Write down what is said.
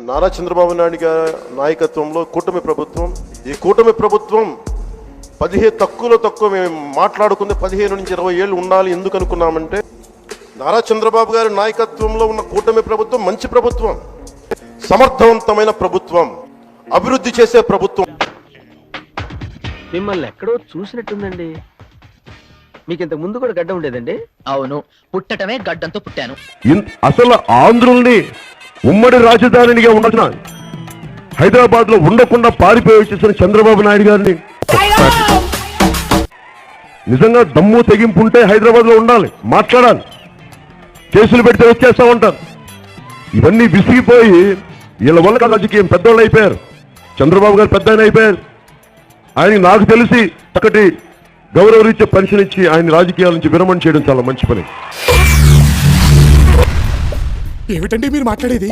నారా చంద్రబాబు నాయుడు గారి నాయకత్వంలో కూటమి ప్రభుత్వం, ఈ కూటమి ప్రభుత్వం తక్కువ మేము మాట్లాడుకుంది 15 నుంచి 20 ఏళ్ళు ఉండాలి. ఎందుకు అనుకున్నామంటే నారా చంద్రబాబు గారి నాయకత్వంలో ఉన్న కూటమి ప్రభుత్వం మంచి ప్రభుత్వం, సమర్థవంతమైన ప్రభుత్వం, అభివృద్ధి చేసే ప్రభుత్వం. మిమ్మల్ని ఎక్కడో చూసినట్టుందండి. మీకు ఇంతకు ముందు కూడా గడ్డ ఉండేదండి? అవును, పుట్టటమే గడ్డంతో పుట్టాను. అసలు ఆంధ్రుల్ని ఉమ్మడి రాజధానిగా ఉండాల్సిన హైదరాబాద్ లో ఉండకుండా పారిపోయి వచ్చేసిన చంద్రబాబు నాయుడు గారిని నిజంగా దమ్ము తెగింపు ఉంటే హైదరాబాద్ లో ఉండాలి, మాట్లాడాలి. కేసులు పెడితే వచ్చేస్తా ఉంటారు. ఇవన్నీ విసిగిపోయి వీళ్ళ వల్ల రాజకీయం పెద్దవాళ్ళు అయిపోయారు. చంద్రబాబు గారు పెద్ద ఆయన అయిపోయారు. ఆయన నాకు తెలిసి ఒకటి గౌరవరీత్యా పెన్షన్ ఇచ్చి ఆయన రాజకీయాల నుంచి విరమణ చేయడం చాలా మంచి పని. ఏమిటండి మీరు మాట్లాడేది?